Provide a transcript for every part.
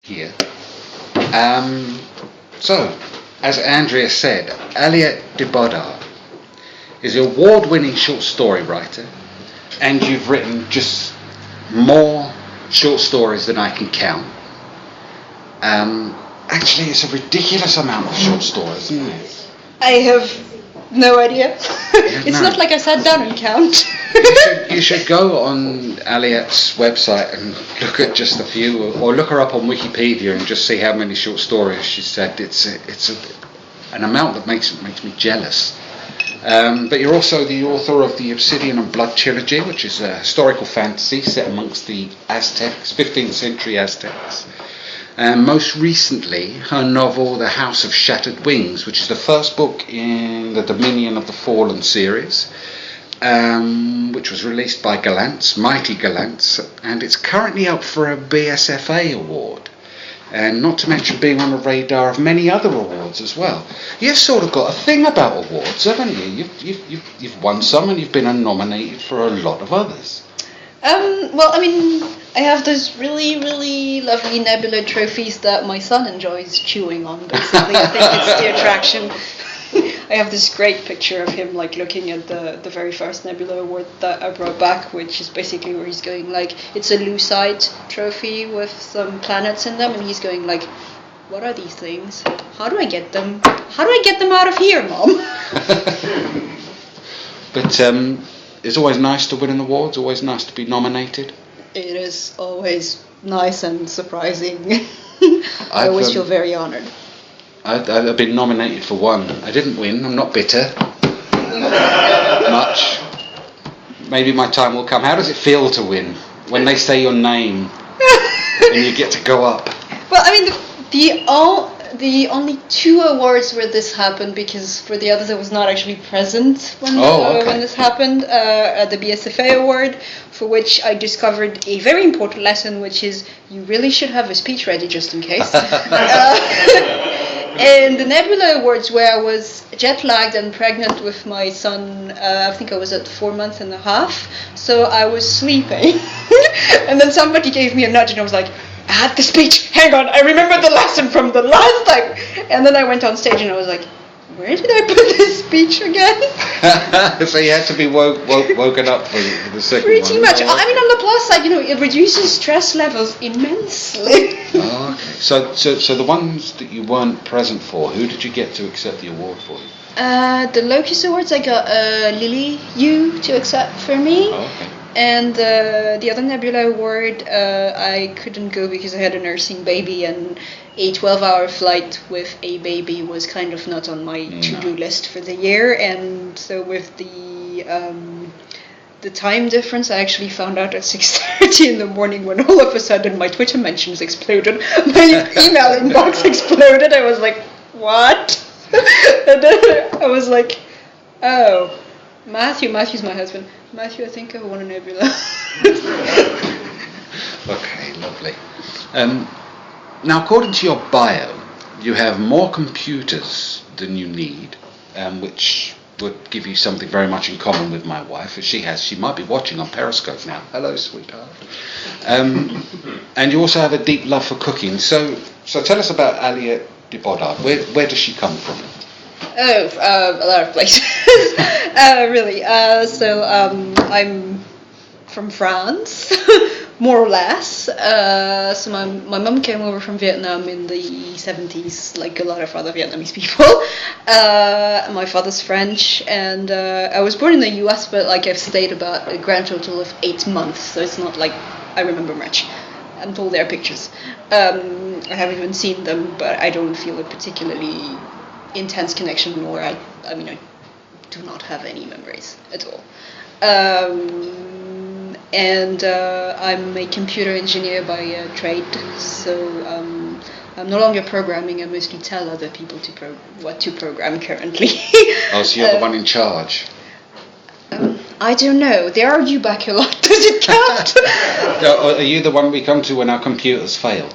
here. So, as Andrea said, Aliette De Bodard is an award-winning short story writer, and you've written just more short stories than I can count. Actually, it's a ridiculous amount of short stories, isn't it? I have no idea. It's not like I sat down and count. You should go on Aliette's website and look at just a few, or look her up on Wikipedia and just see how many short stories she said. It's an amount that makes me jealous. But you're also the author of the Obsidian and Blood trilogy, which is a historical fantasy set amongst the Aztecs, 15th century Aztecs. And most recently, her novel, The House of Shattered Wings, which is the first book in the Dominion of the Fallen series, which was released by Galantz, Mighty Galantz, and it's currently up for a BSFA award. And not to mention being on the radar of many other awards as well. You've sort of got a thing about awards, haven't you? You've won some and you've been nominated for a lot of others. Well, I mean, I have those really, really lovely Nebula trophies that my son enjoys chewing on, basically. I think it's the attraction. I have this great picture of him, like, looking at the very first Nebula award that I brought back, which is basically where he's going, like, it's a Lucite trophy with some planets in them, and he's going, like, what are these things? How do I get them? How do I get them out of here, Mom? But, it's always nice to win an award, it's always nice to be nominated. It is always nice and surprising. I always feel very honoured. I've been nominated for one. I didn't win, I'm not bitter. Much. Maybe my time will come. How does it feel to win? When they say your name and you get to go up? Well, I mean, the only two awards where this happened, because for the others I was not actually present when this happened, at the BSFA award, for which I discovered a very important lesson, which is you really should have a speech ready just in case. And the Nebula Awards, where I was jet-lagged and pregnant with my son, I think I was at 4 months and a half, so I was sleeping. And then somebody gave me a nudge and I was like, I had the speech, hang on, I remember the lesson from the last time. And then I went on stage and I was like, where did I put this speech again? So you had to be woken up for the second one. Pretty much. I mean, on the plus side, it reduces stress levels immensely. Oh, okay. So the ones that you weren't present for, who did you get to accept the award for you? The Locus Awards, I got Lily Yu to accept for me. Oh, okay. And the other Nebula Award, I couldn't go because I had a nursing baby, and a 12-hour flight with a baby was kind of not on my to-do list for the year. And so with the time difference, I actually found out at 6:30 in the morning, when all of a sudden my Twitter mentions exploded, my email inbox exploded. I was like, what? And then I was like, oh, Matthew's my husband. Matthew, I think I won a Nebula. Okay, lovely. Now, according to your bio, you have more computers than you need, which would give you something very much in common with my wife, as she might be watching on Periscope now. Hello, sweetheart. And you also have a deep love for cooking. So tell us about Aliette De Bodard. Where does she come from? Oh, a lot of places. Really. So I'm from France, more or less. So my mum came over from Vietnam in the 70s, like a lot of other Vietnamese people. My father's French, and I was born in the US, but like I've stayed about a grand total of 8 months, so it's not like I remember much. I'm told there are pictures. I haven't even seen them, but I don't feel a particularly intense connection, nor I do not have any memories at all. And I'm a computer engineer by trade, so I'm no longer programming. I mostly tell other people what to program currently. Oh, so you're the one in charge? I don't know. They argue back a lot. Does it count? Are you the one we come to when our computers fail?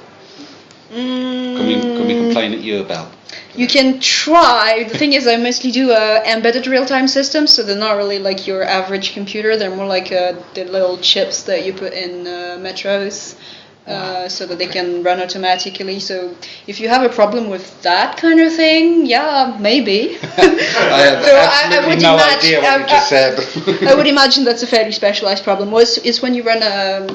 Can we complain at you about? You can try. The thing is, I mostly do embedded real-time systems, so they're not really like your average computer. They're more like the little chips that you put in metros so that they can run automatically. So if you have a problem with that kind of thing, yeah, maybe. I have absolutely no idea what you just said. I would imagine that's a fairly specialized problem. Is when you run a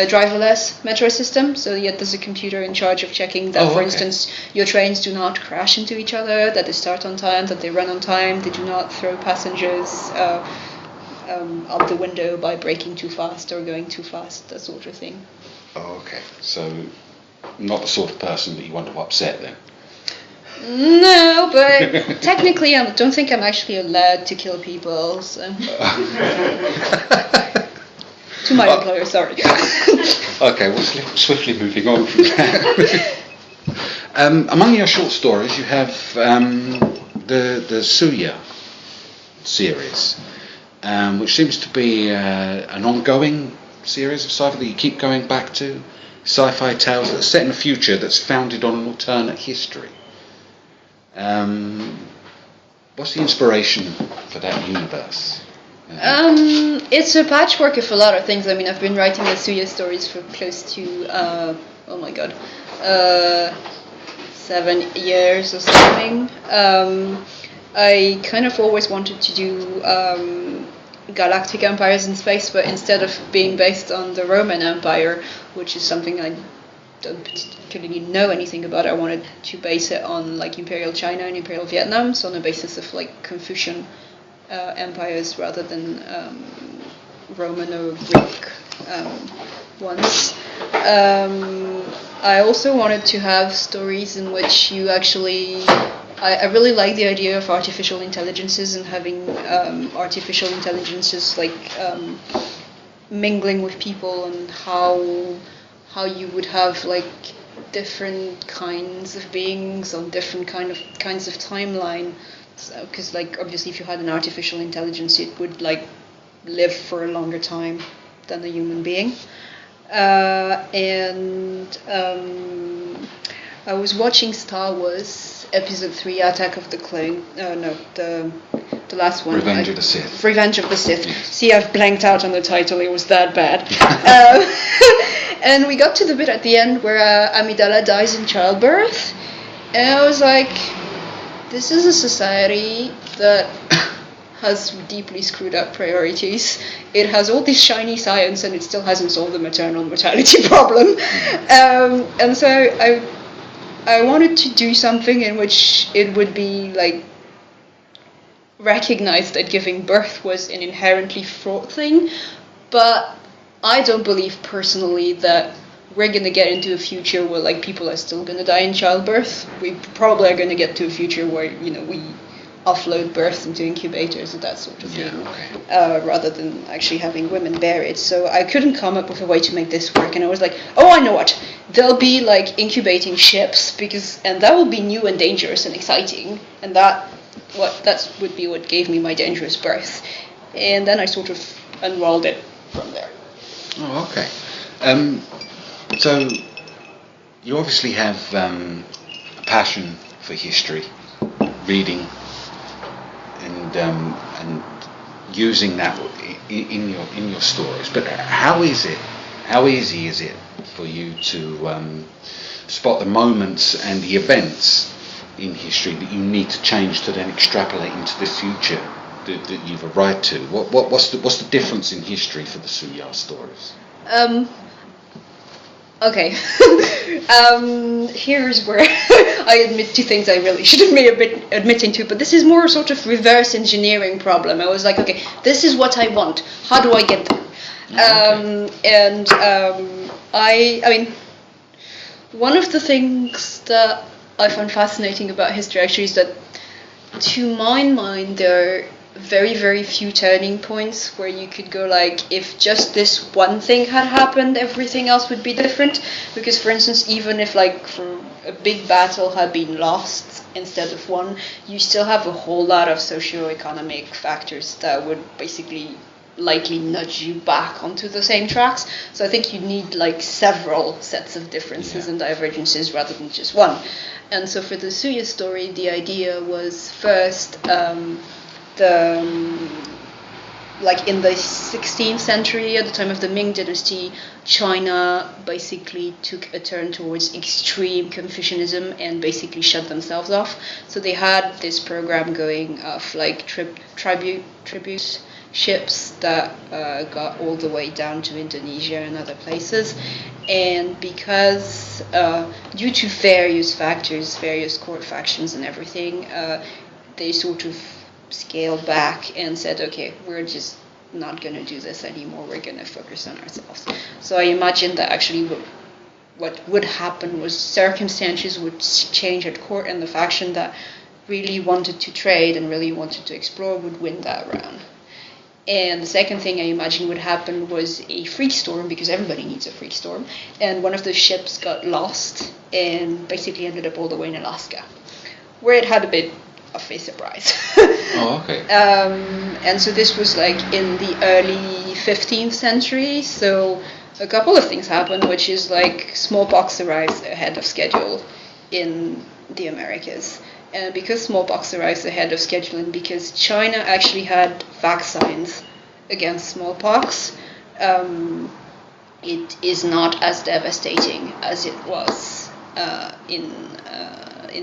driverless metro system, so yet there's a computer in charge of checking that, for instance, your trains do not crash into each other, that they start on time, that they run on time, they do not throw passengers out the window by braking too fast or going too fast, that sort of thing. Oh, okay. So, not the sort of person that you want to upset then? No, but technically I don't think I'm actually allowed to kill people, so... To my employer, sorry. Okay, well, swiftly moving on from that. Among your short stories, you have the Suya series, which seems to be an ongoing series of sci-fi that you keep going back to, sci-fi tales that are set in a future that's founded on an alternate history. What's the inspiration for that universe? It's a patchwork of a lot of things. I mean, I've been writing the Suya stories for close to 7 years or something. I kind of always wanted to do galactic empires in space, but instead of being based on the Roman Empire, which is something I don't particularly know anything about, I wanted to base it on like Imperial China and Imperial Vietnam, so on the basis of like Confucian empires rather than Roman or Greek ones. I also wanted to have stories in which you actually... I really like the idea of artificial intelligences and having artificial intelligences like mingling with people, and how you would have like different kinds of beings on different kinds of timeline. Because like obviously if you had an artificial intelligence, it would like live for a longer time than a human being. I was watching Star Wars Episode 3, Attack of the Clone. The last one. Revenge of the Sith. Revenge of the Sith. Yes. See, I've blanked out on the title. It was that bad. And we got to the bit at the end where Amidala dies in childbirth, and I was like, this is a society that has deeply screwed up priorities. It has all this shiny science, and it still hasn't solved the maternal mortality problem. And so I wanted to do something in which it would be like recognized that giving birth was an inherently fraught thing, but I don't believe personally that we're going to get into a future where like people are still going to die in childbirth. We probably are going to get to a future where, you know, we offload births into incubators and that sort of thing, rather than actually having women bear it. So I couldn't come up with a way to make this work, and I was like, oh, I know what. There'll be like incubating ships, and that will be new and dangerous and exciting, and that would be what gave me my dangerous birth. And then I sort of unrolled it from there. Oh, okay. So you obviously have a passion for history, reading, and using that in your stories. But how easy is it for you to spot the moments and the events in history that you need to change to then extrapolate into the future that you've arrived to? What's the difference in history for the Suya stories? Okay. Here's where I admit to things I really shouldn't be admitting to, but this is more a sort of reverse engineering problem. I was like, okay, this is what I want. How do I get there? I mean, one of the things that I find fascinating about history actually is that, to my mind, there are very, very few turning points where you could go like, if just this one thing had happened, everything else would be different. Because, for instance, even if like a big battle had been lost instead of won, you still have a whole lot of socio-economic factors that would basically likely nudge you back onto the same tracks. So I think you need like several sets of differences and divergences rather than just one. And so for the Suya like in the 16th century, at the time of the Ming Dynasty, China basically took a turn towards extreme Confucianism and basically shut themselves off. So they had this program going of like tribute ships that got all the way down to Indonesia and other places. And because due to various factors, various court factions and everything, they sort of scaled back and said, okay, we're just not going to do this anymore, we're going to focus on ourselves. So I imagine that actually what would happen was circumstances would change at court, and the faction that really wanted to trade and really wanted to explore would win that round. And the second thing I imagine would happen was a freak storm, because everybody needs a freak storm, and one of the ships got lost and basically ended up all the way in Alaska, where it had a bit of a surprise. Oh, okay. And so this was like in the early 15th century, so a couple of things happened, which is like smallpox arrives ahead of schedule in the Americas. And because smallpox arrives ahead of schedule, and because China actually had vaccines against smallpox, it is not as devastating as it was in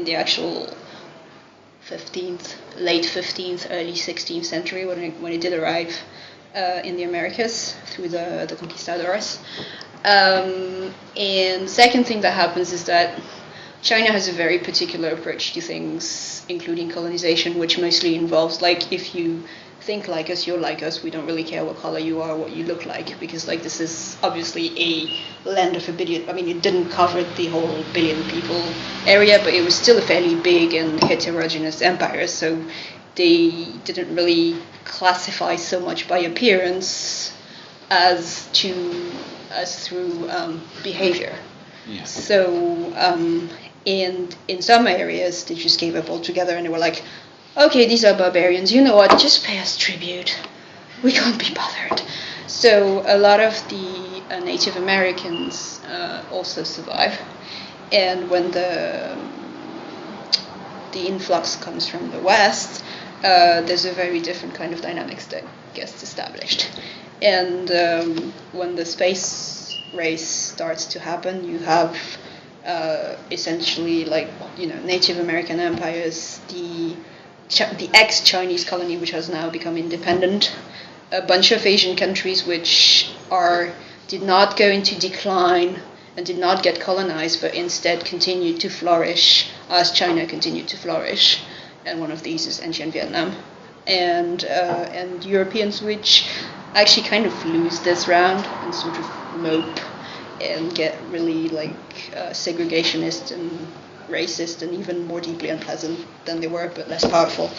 the actual late 15th, early 16th century when it did arrive in the Americas through the conquistadors. And the second thing that happens is that China has a very particular approach to things, including colonization, which mostly involves, like, if you think like us, you're like us, we don't really care what color you are, what you look like, because, like, this is obviously a land of 1 billion, I mean, it didn't cover the whole billion people area, but it was still a fairly big and heterogeneous empire, so they didn't really classify so much by appearance as through behavior. Yeah. So, and in some areas, they just gave up altogether, and they were like, okay, these are barbarians, you know what, just pay us tribute. We can't be bothered. So a lot of the Native Americans also survive. And when the influx comes from the West, there's a very different kind of dynamics that gets established. And when the space race starts to happen, you have essentially, like, you know, Native American empires, the ex-Chinese colony, which has now become independent, a bunch of Asian countries which did not go into decline and did not get colonized, but instead continued to flourish as China continued to flourish. And one of these is ancient Vietnam. And Europeans, which actually kind of lose this round and sort of mope and get really, like, segregationist and racist and even more deeply unpleasant than they were, but less powerful.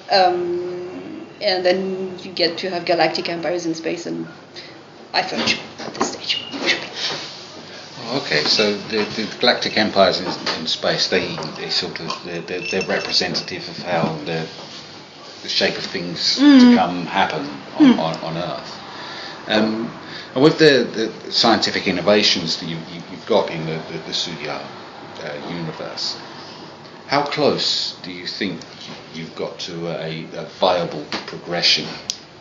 And then you get to have galactic empires in space, and I fudge at this stage. Okay, so the galactic empires in space, they sort of they're representative of how the shape of things to come happen on Earth. And with the scientific innovations that you've got in the Surya universe, how close do you think you've got to a viable progression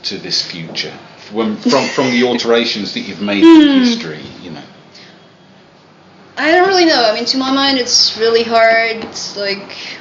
to this future from the alterations that you've made in history, you know? I don't really know. I mean, to my mind, it's really hard. It's like,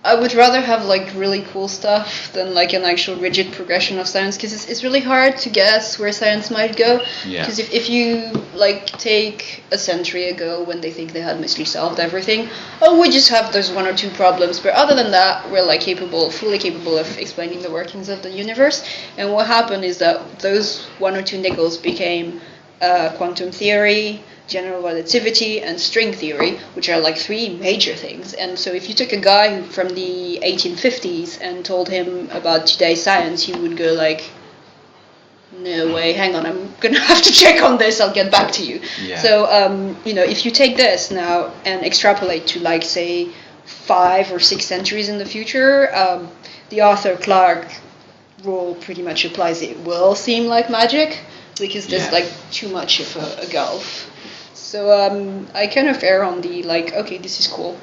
I would rather have, like, really cool stuff than, like, an actual rigid progression of science, because it's really hard to guess where science might go. Yeah. Because if you, like, take a century ago when they think they had mostly solved everything, we just have those one or two problems, but other than that, we're, like, fully capable of explaining the workings of the universe. And what happened is that those one or two niggles became quantum theory, general relativity, and string theory, which are like three major things. And so if you took a guy from the 1850s and told him about today's science, he would go like, no way, hang on, I'm going to have to check on this, I'll get back to you. Yeah. So, you know, if you take this now and extrapolate to, like, say, 5 or 6 centuries in the future, the Arthur Clarke rule pretty much applies. It will seem like magic, because there's, like, too much of a gulf. So I kind of err on the, like, okay, this is cool,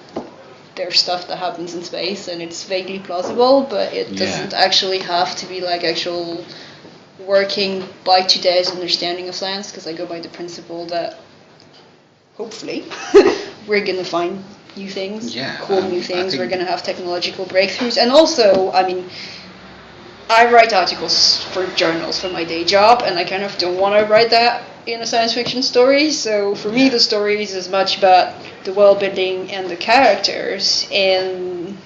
there's stuff that happens in space and it's vaguely plausible, but it doesn't actually have to be like actual working by today's understanding of science, because I go by the principle that hopefully we're going to find new things, cool new things, we're going to have technological breakthroughs. And also, I mean, I write articles for journals for my day job, and I kind of don't want to write that in a science fiction story. So for me, the story is as much about the world building and the characters, and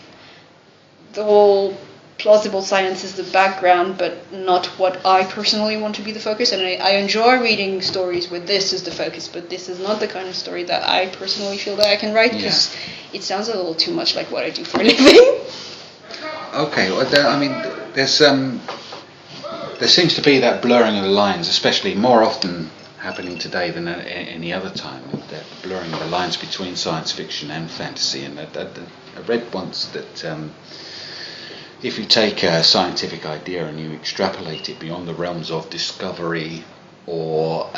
the whole plausible science is the background, but not what I personally want to be the focus. And I enjoy reading stories where this is the focus, but this is not the kind of story that I personally feel that I can write, because it sounds a little too much like what I do for a living. Okay, well, I mean, there seems to be that blurring of the lines, especially more often happening today than at any other time, that blurring of the lines between science fiction and fantasy. And I read once that if you take a scientific idea and you extrapolate it beyond the realms of discovery or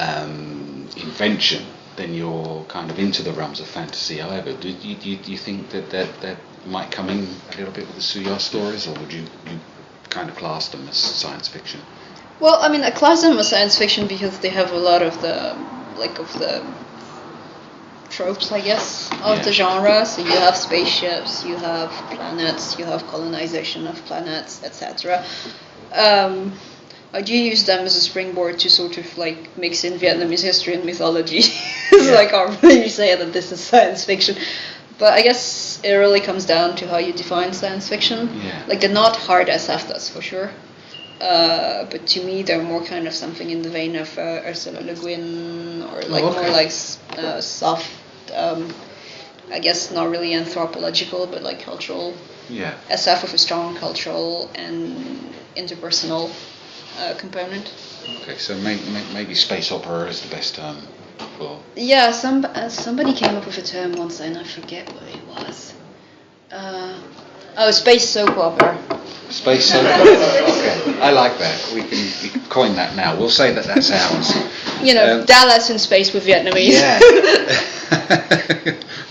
invention, then you're kind of into the realms of fantasy. However, do you think that might come in a little bit with the Suyar stories, or would you kind of class them as science fiction? Well, I mean, I class them as science fiction because they have a lot of the tropes, I guess, of the genre. So you have spaceships, you have planets, you have colonization of planets, etc. I do use them as a springboard to sort of like mix in Vietnamese history and mythology. It's like, I really say that this is science fiction. But I guess it really comes down to how you define science fiction. Like, they're not hard SF, that's for sure. But to me, they're more kind of something in the vein of Ursula Le Guin, or like more like soft, I guess not really anthropological, but like cultural SF with a strong cultural and interpersonal component. Okay, so maybe space opera is the best term for... Yeah, somebody came up with a term once and I forget what it was. Space soap opera. Space soap opera. Okay, I like that. We can coin that now. We'll say that that's ours. You know, Dallas in space with Vietnamese. Yeah.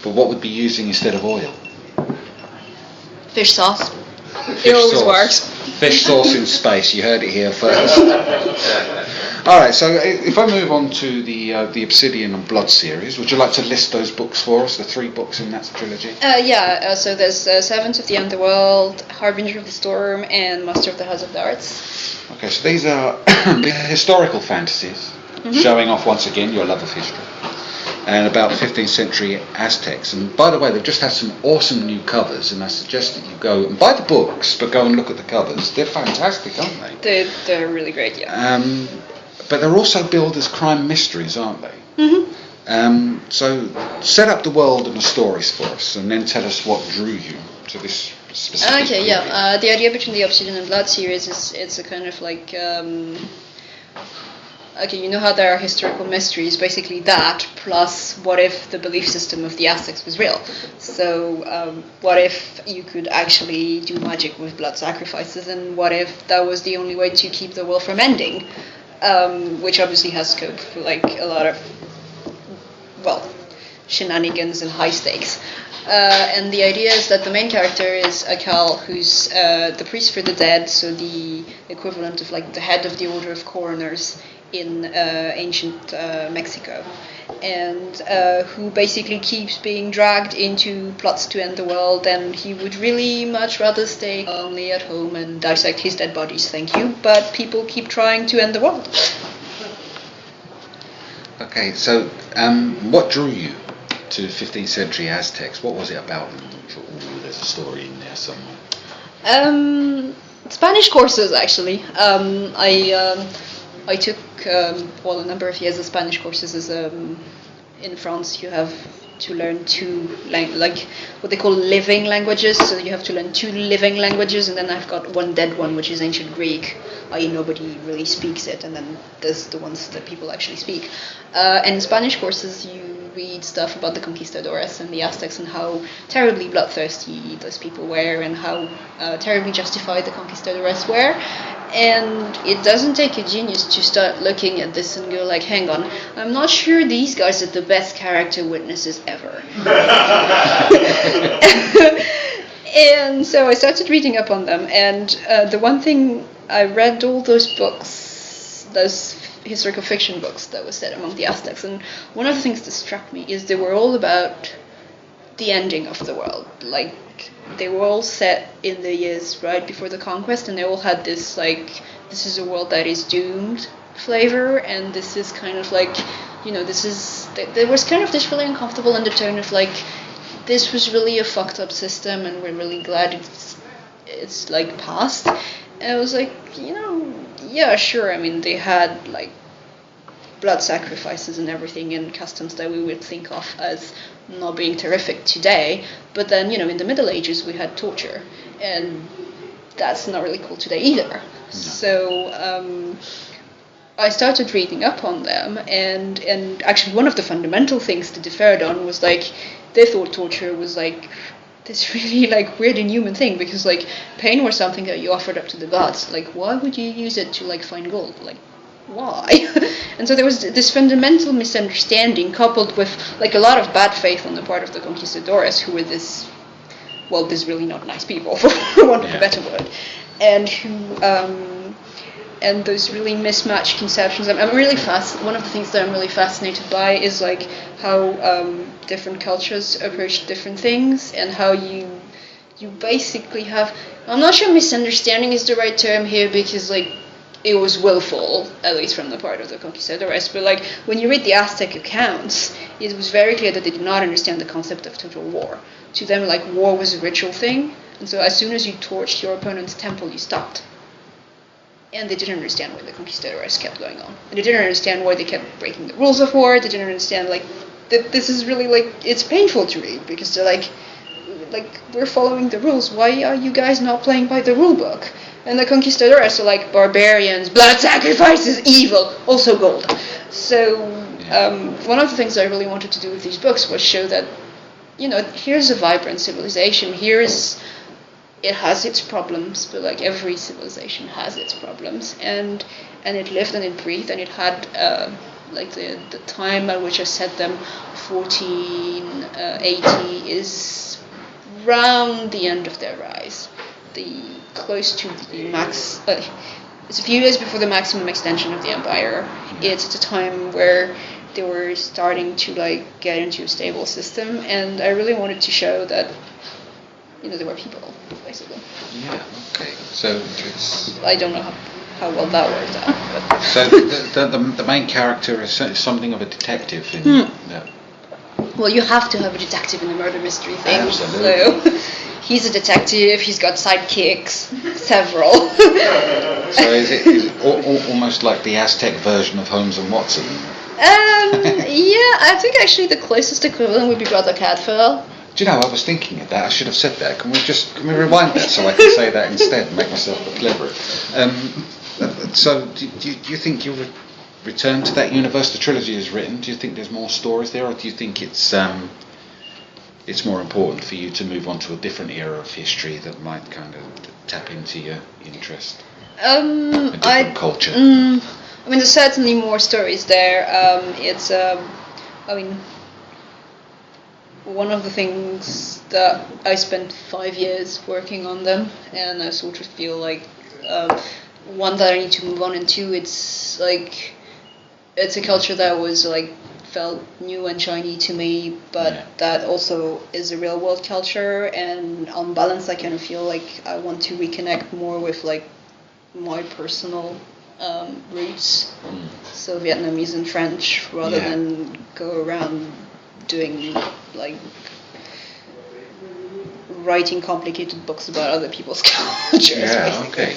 But what would be using instead of oil? Fish sauce. It always works. Fish sauce in space. You heard it here first. All right. So if I move on to the Obsidian and Blood series, would you like to list those books for us? The 3 books in that trilogy. So there's Servant of the Underworld, Harbinger of the Storm, and Master of the House of Darts. Okay. So these are historical fantasies, showing off once again your love of history, and about 15th century Aztecs. And by the way, they've just had some awesome new covers, and I suggest that you go and buy the books, but go and look at the covers. They're fantastic, aren't they? They're really great, yeah. But they're also billed as crime mysteries, aren't they? So set up the world and the stories for us, and then tell us what drew you to this specific Okay, yeah. The idea between the Obsidian and Blood series is it's a kind of like... Okay, you know how there are historical mysteries, basically that, plus what if the belief system of the Aztecs was real? So what if you could actually do magic with blood sacrifices, and what if that was the only way to keep the world from ending? Which obviously has scope for like a lot of, shenanigans and high stakes. And the idea is that the main character is Akal, who's the priest for the dead, so the equivalent of like the head of the order of coroners in ancient Mexico, and who basically keeps being dragged into plots to end the world, and he would really much rather stay only at home and dissect his dead bodies, thank you, but people keep trying to end the world. Okay, so what drew you to 15th century Aztecs? What was it about them? There's a story in there somewhere. Spanish courses, actually. I took a number of years of Spanish courses. As in France, you have to learn 2 what they call living languages. So you have to learn 2 living languages, and then I've got one dead one, which is ancient Greek. Nobody really speaks it, and then there's the ones that people actually speak. And in Spanish courses, you read stuff about the conquistadores and the Aztecs, and how terribly bloodthirsty those people were, and how terribly justified the conquistadores were. And it doesn't take a genius to start looking at this and go like, hang on, I'm not sure these guys are the best character witnesses ever. And so I started reading up on them, and the one thing, I read all those books, those historical fiction books that was set among the Aztecs, and one of the things that struck me is they were all about the ending of the world. Like, they were all set in the years right before the conquest, and they all had this, like, this is a world that is doomed flavor, and this is kind of like, this is, there was kind of this really uncomfortable undertone of like, this was really a fucked up system, and we're really glad it's like past. And I was like, yeah, sure. I mean, they had like blood sacrifices and everything, and customs that we would think of as not being terrific today. But then, in the Middle Ages we had torture, and that's not really cool today either. No. So I started reading up on them, and actually one of the fundamental things that differed on was like, they thought torture was like this really like weird inhuman thing, because like pain was something that you offered up to the gods. Like, why would you use it to like find gold? Like, why? And so there was this fundamental misunderstanding coupled with like a lot of bad faith on the part of the conquistadores, who were this really not nice people, for want of a better word, and who and those really mismatched conceptions. I'm really one of the things that I'm really fascinated by is like how different cultures approach different things, and how you basically have, I'm not sure misunderstanding is the right term here, because like it was willful, at least from the part of the conquistadores, but like when you read the Aztec accounts, it was very clear that they did not understand the concept of total war. To them, like, war was a ritual thing, and so as soon as you torched your opponent's temple, you stopped. And they didn't understand why the conquistadores kept going on. And they didn't understand why they kept breaking the rules of war. They didn't understand, like, that this is really, like, it's painful to read, because they're like, we're following the rules. Why are you guys not playing by the rule book? And the conquistadores are like, barbarians, blood sacrifices, evil, also gold. So one of the things I really wanted to do with these books was show that, here's a vibrant civilization. It has its problems, but like every civilization has its problems, and it lived and it breathed, and it had like the time at which I set them, 1480, is round the end of their rise, close to the max. It's a few years before the maximum extension of the empire. It's at a time where they were starting to like get into a stable system, and I really wanted to show that they were people, basically. Yeah. Okay. So I don't know how well that worked out. But. So the main character is something of a detective. Well, you have to have a detective in a murder mystery thing. Absolutely. So he's a detective. He's got sidekicks, several. So is it almost like the Aztec version of Holmes and Watson? Yeah, I think actually the closest equivalent would be Brother Cadfael. Do you know, I was thinking of that. I should have said that. Can we rewind that so I can say that instead and make myself look clever? So do you think you'll return to that universe the trilogy is written? Do you think there's more stories there, or do you think it's more important for you to move on to a different era of history that might kind of tap into your interest? A different culture. I mean, there's certainly more stories there. One of the things that I spent 5 years working on them, and I sort of feel like one that I need to move on into. It's like it's a culture that was like felt new and shiny to me, but that also is a real world culture. And on balance, I kind of feel like I want to reconnect more with like my personal roots, so Vietnamese and French, rather than go around doing like writing complicated books about other people's cultures. Yeah, basically. okay.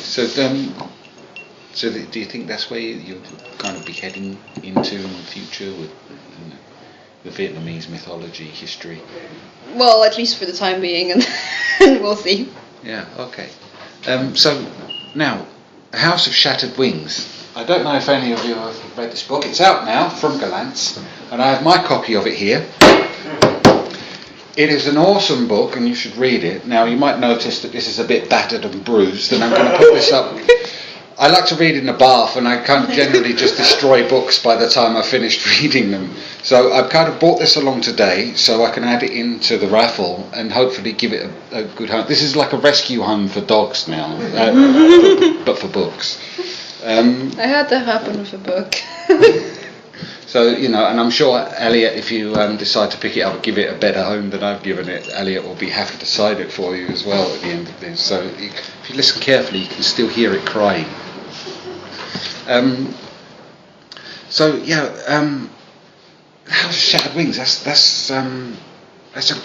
So do you think that's where you'll kind of be heading into in the future with the Vietnamese mythology, history? Well, at least for the time being, and we'll see. Yeah, okay. So now, House of Shattered Wings. I don't know if any of you have read this book. It's out now from Galant's, and I have my copy of it here. It is an awesome book, and you should read it. Now, you might notice that this is a bit battered and bruised, and I'm going to put this up I like to read in the bath, and I kind of generally just destroy books by the time I've finished reading them. So I've kind of brought this along today so I can add it into the raffle and hopefully give it a good home. This is like a rescue home for dogs now, but for books. I had that happen with a book. So, and I'm sure, Aliette, if you decide to pick it up and give it a better home than I've given it, Aliette will be happy to sign it for you as well at the end of this. So if you listen carefully, you can still hear it crying. House of Shattered Wings, that's a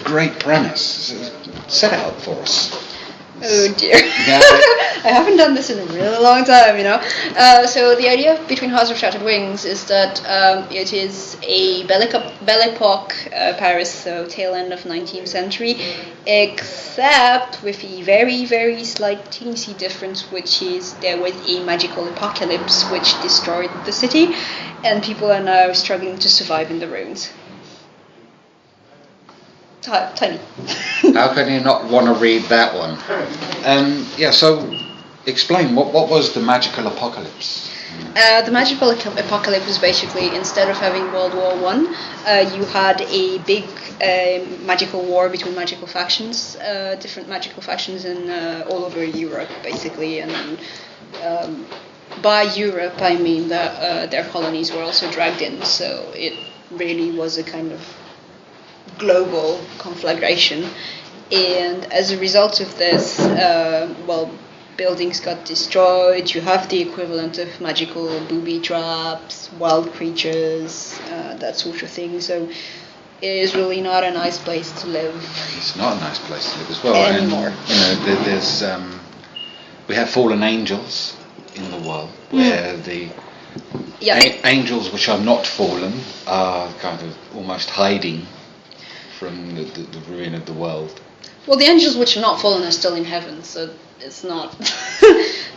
great premise. Set it up for us. Oh dear. I haven't done this in a really long time, So the idea between House of Shattered Wings is that it is a Belle Epoque Paris, so tail end of 19th century, except with a very, very slight teensy difference, which is there was a magical apocalypse which destroyed the city, and people are now struggling to survive in the ruins. Tiny. How can you not want to read that one? So explain, what was the magical apocalypse? The magical apocalypse was basically, instead of having World War One, you had a big magical war between magical factions, different magical factions in all over Europe, basically. And by Europe, I mean that their colonies were also dragged in, so it really was a kind of global conflagration, and as a result of this, buildings got destroyed. You have the equivalent of magical booby traps, wild creatures, that sort of thing. So it is really not a nice place to live. It's not a nice place to live as well anymore. And there's we have fallen angels in the world where the angels which are not fallen are kind of almost hiding from the ruin of the world. Well, the angels which are not fallen are still in heaven, so it's not.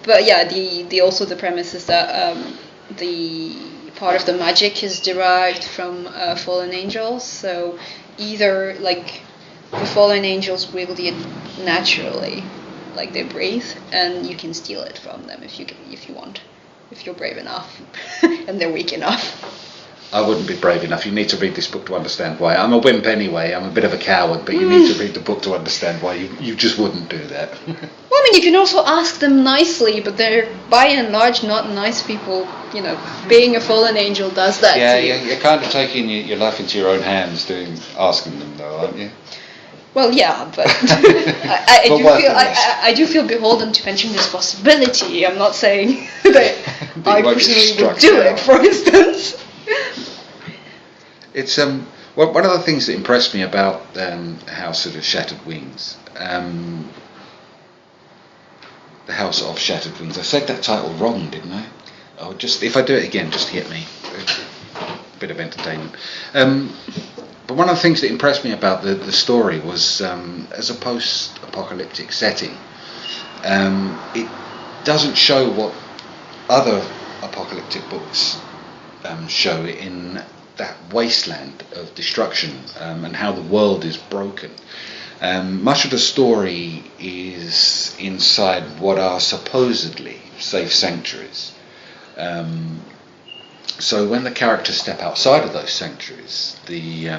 But yeah, the premise is that the part of the magic is derived from fallen angels. So either like the fallen angels wield it naturally, like they breathe, and you can steal it from them if you want, if you're brave enough, and they're weak enough. I wouldn't be brave enough. You need to read this book to understand why. I'm a wimp anyway. I'm a bit of a coward, but you need to read the book to understand why you just wouldn't do that. Well, I mean, you can also ask them nicely, but they're by and large not nice people. Being a fallen angel does that to you. You're kind of taking your life into your own hands asking them, though, aren't you? Well, yeah, but I do feel beholden to mention this possibility. I'm not saying that I personally would do it, for instance. It's one of the things that impressed me about House of the Shattered Wings, the House of Shattered Wings. I said that title wrong, didn't I? If I do it again, just hit me. A bit of entertainment. But one of the things that impressed me about the story was, as a post-apocalyptic setting, it doesn't show what other apocalyptic books show in that wasteland of destruction, and how the world is broken. Much of the story is inside what are supposedly safe sanctuaries. So when the characters step outside of those sanctuaries, the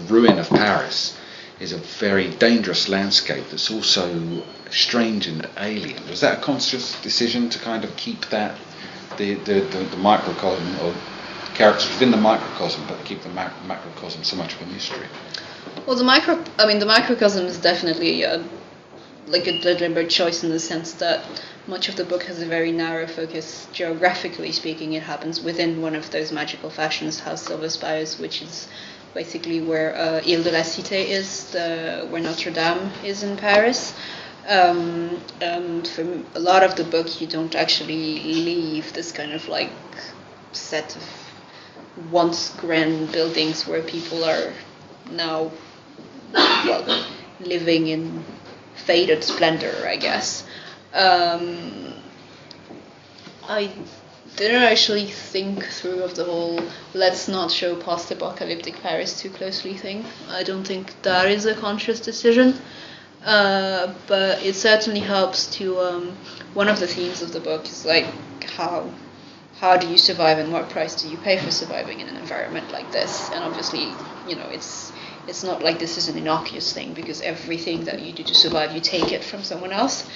ruin of Paris is a very dangerous landscape that's also strange and alien. Was that a conscious decision to kind of keep that the microcosm, or characters within the microcosm, but keep the macrocosm so much of a mystery? Well, the microcosm is definitely a deliberate choice, in the sense that much of the book has a very narrow focus. Geographically speaking, it happens within one of those magical fashions, House Silver Spires, which is basically where Ile de la Cité is, where Notre Dame is in Paris. And for a lot of the book, you don't actually leave this kind of like set of once grand buildings where people are now living in faded splendor, I guess. I didn't actually think through of the whole let's not show post-apocalyptic Paris too closely thing. I don't think that is a conscious decision. but it certainly helps to. One of the themes of the book is like how do you survive and what price do you pay for surviving in an environment like this? And obviously, it's not like this is an innocuous thing, because everything that you do to survive, you take it from someone else.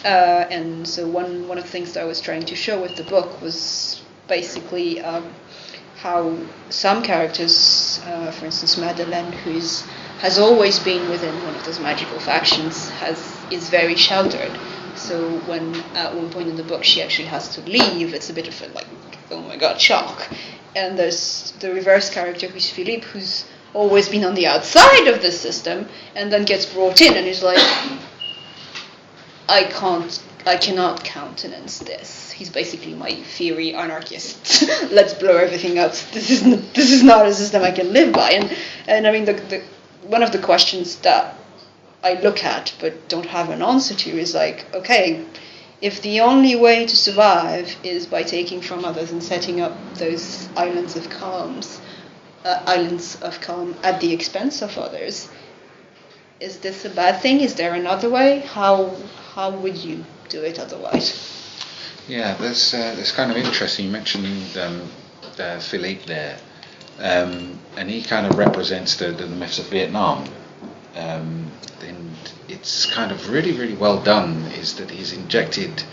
And so one of the things that I was trying to show with the book was basically how some characters, for instance Madeleine, has always been within one of those magical factions, is very sheltered. So when at one point in the book she actually has to leave, it's a bit of a like, oh my god, shock. And there's the reverse character who's Philippe, who's always been on the outside of the system and then gets brought in and is like, I cannot countenance this. He's basically my theory anarchist. Let's blow everything up. This is not a system I can live by. And I mean, the one of the questions that I look at but don't have an answer to is like, okay, if the only way to survive is by taking from others and setting up those islands of calm at the expense of others, is this a bad thing? Is there another way? How would you do it otherwise? Yeah, that's kind of interesting. You mentioned Philippe there, and he kind of represents the myths of Vietnam. And it's kind of really, really well done, is that he's injected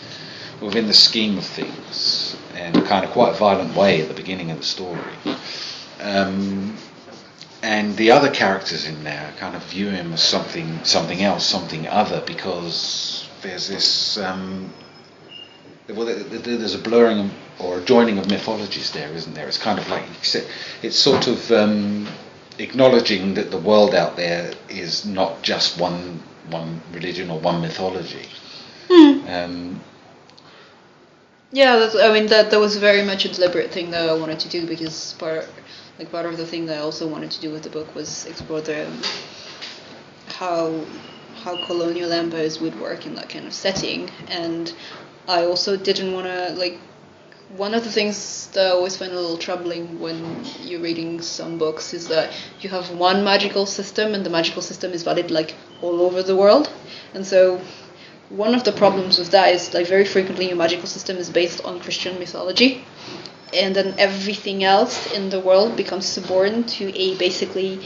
within the scheme of things in a kind of quite violent way at the beginning of the story. And the other characters in there kind of view him as something else, something other, because there's this there's a blurring or a joining of mythologies there, isn't there? It's kind of like it's sort of acknowledging that the world out there is not just one religion or one mythology. That was very much a deliberate thing that I wanted to do, because part of the thing that I also wanted to do with the book was explore how colonial empires would work in that kind of setting. And I also didn't want to, one of the things that I always find a little troubling when you're reading some books is that you have one magical system, and the magical system is valid all over the world. And so one of the problems with that is very frequently your magical system is based on Christian mythology, and then everything else in the world becomes subordinate to a basically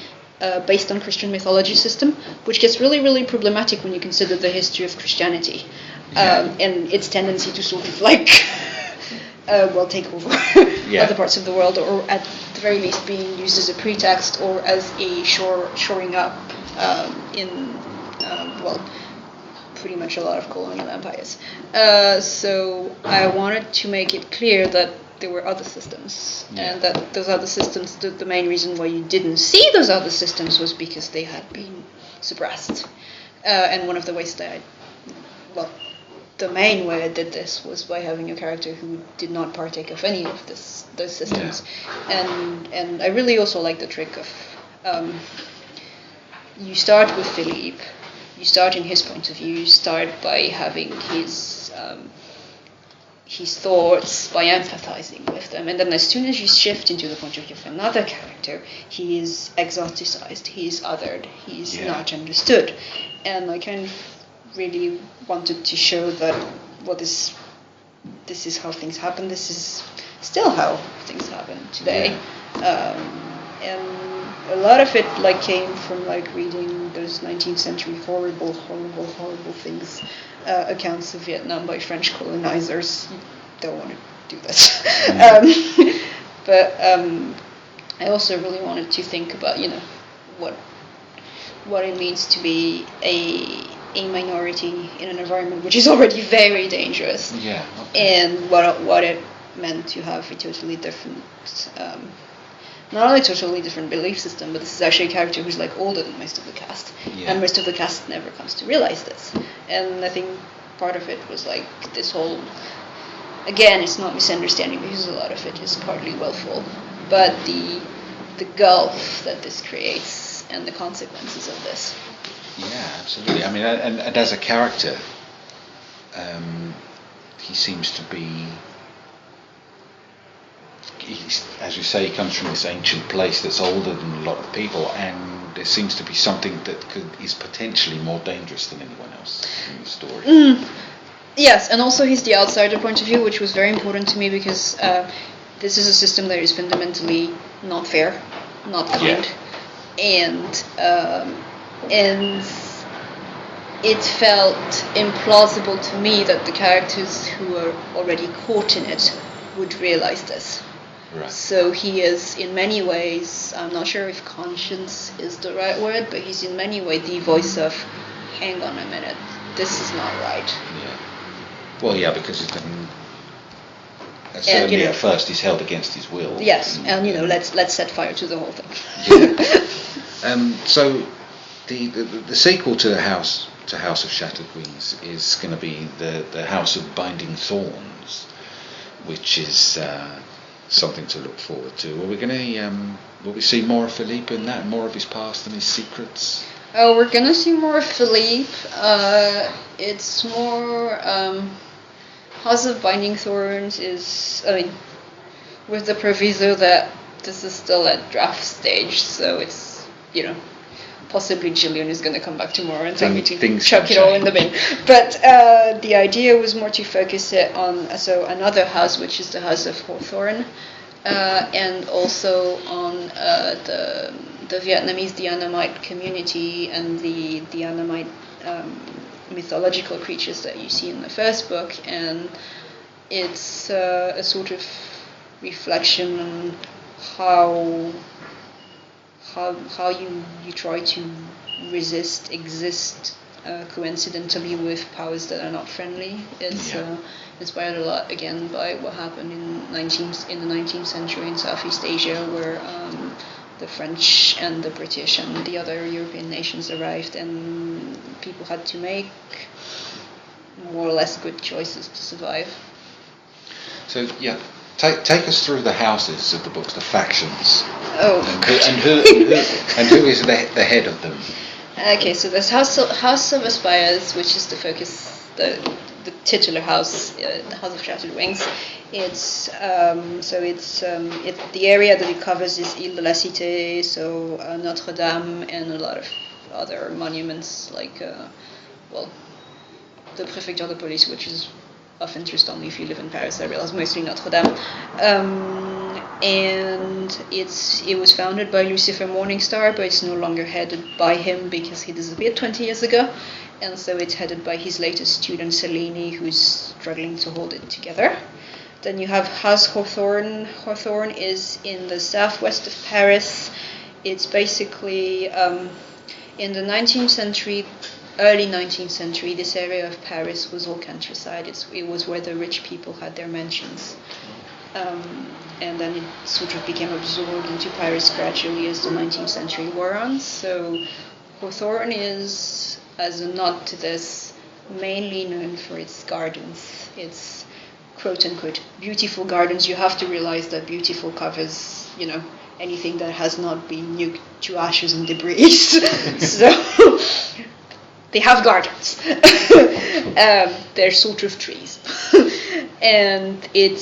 based on Christian mythology system, which gets really, really problematic when you consider the history of Christianity and its tendency to sort of take over other parts of the world, or at the very least being used as a pretext or as a shoring up in pretty much a lot of colonial empires. So I wanted to make it clear that there were other systems, and that those other systems, the main reason why you didn't see those other systems was because they had been suppressed. And one of the ways that the main way I did this was by having a character who did not partake of any of those systems. And I really also like the trick of you start with Philippe, you start in his point of view, you start by having his thoughts, by empathizing with them, and then as soon as you shift into the point of view of another character, he is exoticized, he is othered, he is not understood. And I kind of really wanted to show that this is how things happen, this is still how things happen today. And a lot of it came from reading those 19th century horrible things, accounts of Vietnam by French colonizers. You don't want to do this. But I also really wanted to think about what it means to be a minority in an environment which is already very dangerous, and what it meant to have a totally different not only totally different belief system, but this is actually a character who's older than most of the cast, and most of the cast never comes to realize this. And I think part of it was this whole, again, it's not misunderstanding because a lot of it is partly willful, but the gulf that this creates and the consequences of this. Yeah, absolutely. I mean, and as a character, he seems to be as you say, he comes from this ancient place that's older than a lot of people, and there seems to be something that is potentially more dangerous than anyone else in the story. Yes, and also he's the outsider point of view, which was very important to me because this is a system that is fundamentally not fair, not kind, and it felt implausible to me that the characters who were already caught in it would realize this. Right. So he is in many ways, I'm not sure if conscience is the right word, but he's in many ways the voice of, hang on a minute, this is not right. Yeah. Well, yeah, because he's been, certainly at first he's held against his will. Yes, and let's set fire to the whole thing. Yeah. So the sequel to House of Shattered Wings is going to be the House of Binding Thorns, which is something to look forward to. Are we going to will we see more of Philippe in that, more of his past and his secrets? Oh, we're gonna see more of Philippe. It's more House of Binding Thorns is, with the proviso that this is still at draft stage, so it's, possibly Gillian is going to come back tomorrow and tell me to chuck it all in the bin. But the idea was more to focus it on another house, which is the House of Hawthorne, and also on the Vietnamese Dianamite community and the Dianamite mythological creatures that you see in the first book, and it's a sort of reflection on how you try to exist coincidentally with powers that are not friendly. It's inspired a lot again by what happened in the 19th century in Southeast Asia, where the French and the British and the other European nations arrived, and people had to make more or less good choices to survive. So take us through the houses of the books, the factions. Oh. And who is the head of them? Okay, so there's House of Aspires, which is the focus, the titular house, the House of Shattered Wings. It's the area that it covers is Ile de la Cité, so Notre Dame, and a lot of other monuments like the Préfecture de Police, which is of interest only if you live in Paris. I realize mostly Notre Dame, and it was founded by Lucifer Morningstar, but it's no longer headed by him because he disappeared 20 years ago, and so it's headed by his latest student Cellini, who's struggling to hold it together. Then you have House Hawthorne. Hawthorne is in the southwest of Paris. It's basically in the 19th century, early 19th century, this area of Paris was all countryside. It was where the rich people had their mansions. And then it sort of became absorbed into Paris gradually as the 19th century wore on. So Hawthorne is, as a nod to this, mainly known for its gardens. It's quote-unquote beautiful gardens. You have to realize that beautiful covers, anything that has not been nuked to ashes and debris. So they have gardens. They're sort of trees. And it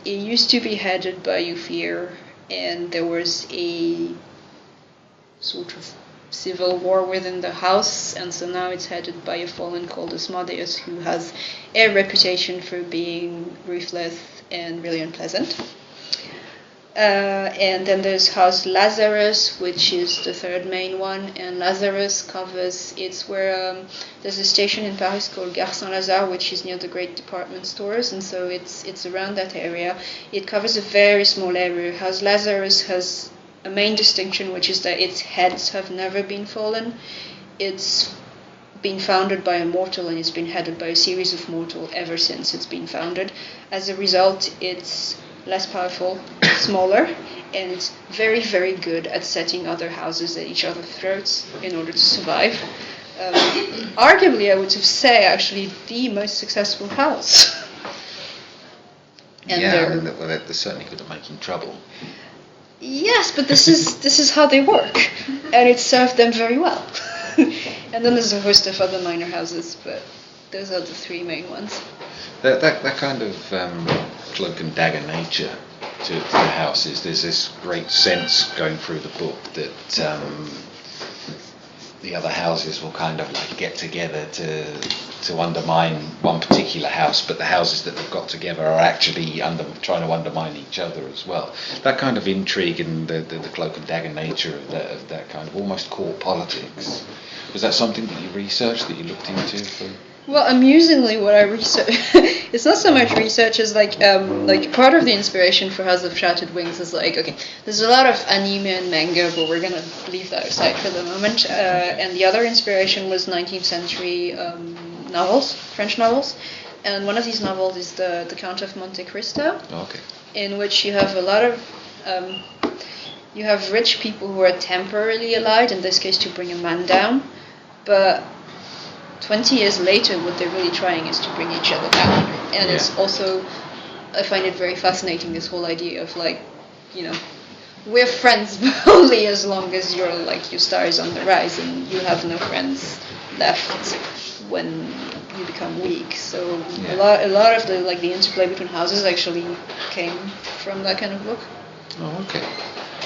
used to be headed by Euphere, and there was a sort of civil war within the house, and so now it's headed by a fallen called Asmodeus, who has a reputation for being ruthless and really unpleasant. And then there's House Lazarus, which is the third main one, and Lazarus it's where there's a station in Paris called Gare Saint-Lazare, which is near the great department stores, and so it's around that area. It covers a very small area. House Lazarus has a main distinction, which is that its heads have never been fallen. It's been founded by a mortal, and it's been headed by a series of mortals ever since it's been founded. As a result, it's less powerful, smaller, and it's very, very good at setting other houses at each other's throats in order to survive. Arguably, I would say, actually, the most successful house. And they're certainly good at making trouble. Yes, but this is how they work, and it served them very well. And then there's a host of other minor houses, but those are the three main ones. That kind of cloak and dagger nature to the houses. There's this great sense going through the book that the other houses will kind of like get together to undermine one particular house, but the houses that they've got together are actually trying to undermine each other as well. That kind of intrigue and the cloak and dagger nature of that kind of almost court politics. Was that something that you researched, that you looked into? Well, amusingly, what I research, it's not so much research as like part of the inspiration for House of Shattered Wings is like, okay, there's a lot of anime and manga, but we're gonna leave that aside for the moment. And the other inspiration was 19th century novels, French novels, and one of these novels is the Count of Monte Cristo, in which you have a lot of you have rich people who are temporarily allied, in this case to bring a man down, but 20 years later, what they're really trying is to bring each other down. And it's also, I find it very fascinating, this whole idea of like, you know, we're friends but only as long as your star is on the rise, and you have no friends left when you become weak. So a lot of the interplay between houses actually came from that kind of book. Oh, okay.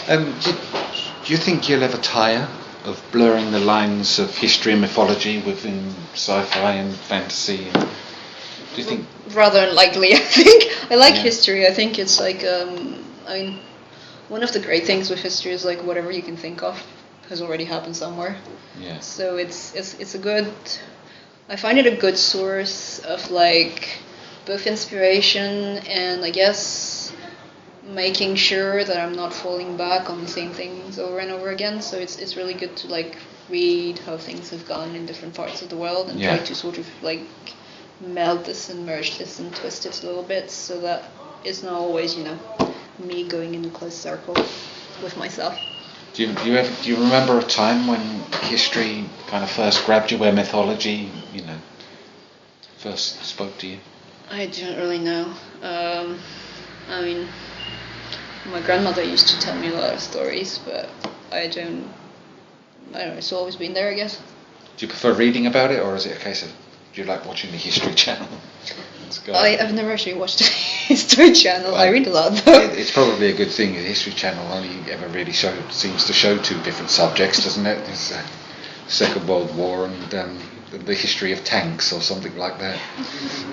Do you think you'll ever tire of blurring the lines of history and mythology within sci-fi and fantasy? Do you think? Rather unlikely, I think. I like history. I think it's like, one of the great things with history is like whatever you can think of has already happened somewhere. Yeah. So it's a good, I find it a good source of like both inspiration and I guess making sure that I'm not falling back on the same things over and over again. So it's really good to like read how things have gone in different parts of the world and try to sort of like meld this and merge this and twist it a little bit, so that it's not always, you know, me going in a closed circle with myself. Do you remember a time when history kind of first grabbed you, where mythology, you know, first spoke to you? I don't really know. I mean, my grandmother used to tell me a lot of stories, but I don't know, it's always been there, I guess. Do you prefer reading about it, or is it a case of, do you like watching the History Channel? I've never actually watched the History Channel. Well, I read a lot, though. It's probably a good thing. The History Channel only ever really seems to show two different subjects, doesn't it? There's the Second World War and the history of tanks or something like that.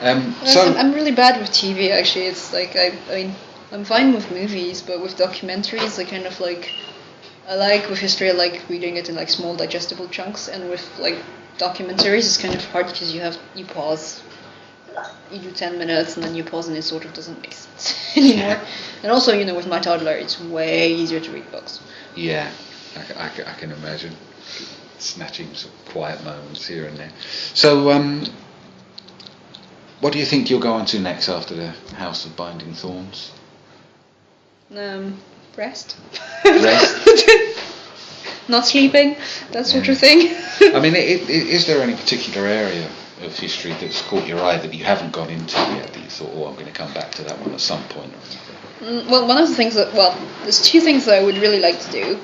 I'm really bad with TV, actually. It's like, I mean, I'm fine with movies, but with documentaries, I kind of like, with history, I like reading it in like small digestible chunks, and with like documentaries, it's kind of hard because you pause, you do 10 minutes, and then you pause, and it sort of doesn't make sense anymore. And also, you know, with my toddler, it's way easier to read books. Yeah, I can imagine snatching some quiet moments here and there. So, what do you think you'll go on to next after the House of Binding Thorns? Rest. Rest? Not sleeping, that sort of thing. I mean, is there any particular area of history that's caught your eye that you haven't gone into yet, that you thought, I'm going to come back to that one at some point or anything? Well, one of the things there's two things that I would really like to do.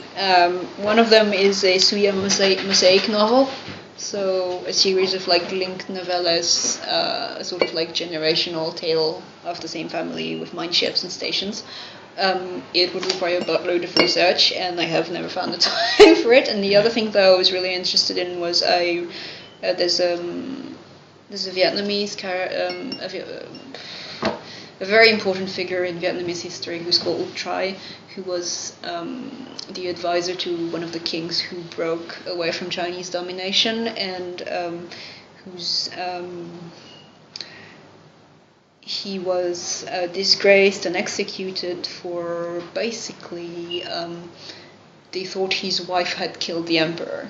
One of them is a Suya mosaic novel. So a series of like linked novellas, a sort of like generational tale of the same family with mine shafts and stations. It would require a buttload of research, and I have never found the time for it. And the other thing that I was really interested in was there's a Vietnamese a very important figure in Vietnamese history who's called U Tri, who was the advisor to one of the kings who broke away from Chinese domination, and he was disgraced and executed for basically they thought his wife had killed the emperor.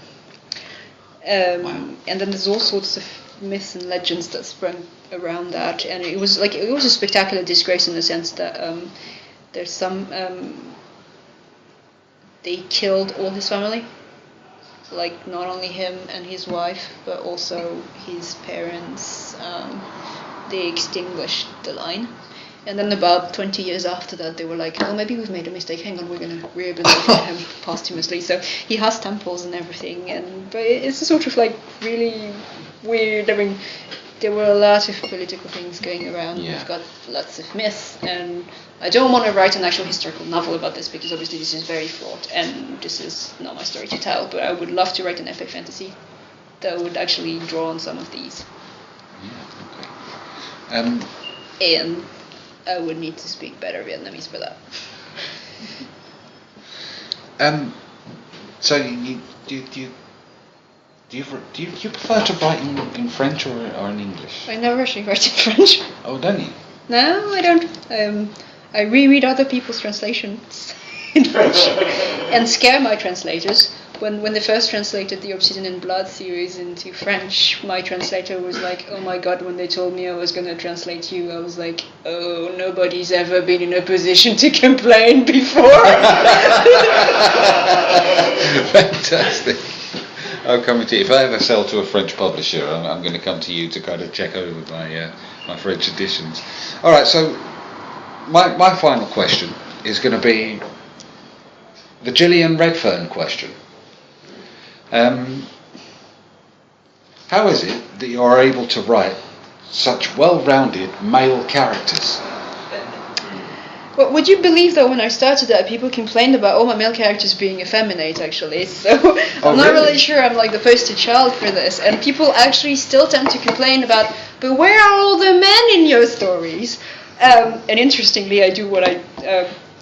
And then there's all sorts of myths and legends that sprung around that, and it was a spectacular disgrace in the sense that there's some they killed all his family, like not only him and his wife but also his parents. They extinguished the line, and then about 20 years after that they were like, oh, maybe we've made a mistake, hang on, we're going to rehabilitate him posthumously. So he has temples and everything, but it's a sort of like really weird. I mean, there were a lot of political things going around. Yeah. We've got lots of myths, and I don't want to write an actual historical novel about this because obviously this is very fraught, and this is not my story to tell. But I would love to write an epic fantasy that would actually draw on some of these. Yeah. Okay. And I would need to speak better Vietnamese for that. So do you prefer to write in French or in English? I never actually write in French. Oh, don't you? No, I don't. I reread other people's translations in French and scare my translators. When they first translated the Obsidian and Blood series into French, my translator was like, "Oh my God!" When they told me I was going to translate you, I was like, "Oh, nobody's ever been in a position to complain before." Fantastic. I'm coming to you. If I ever sell to a French publisher, I'm going to come to you to kind of check over my French editions. All right. So my final question is going to be the Gillian Redfern question. How is it that you are able to write such well-rounded male characters? Well, would you believe though when I started that people complained about all my male characters being effeminate actually, so I'm not really sure I'm like the poster child for this, and people actually still tend to complain about, but where are all the men in your stories? And interestingly, I do what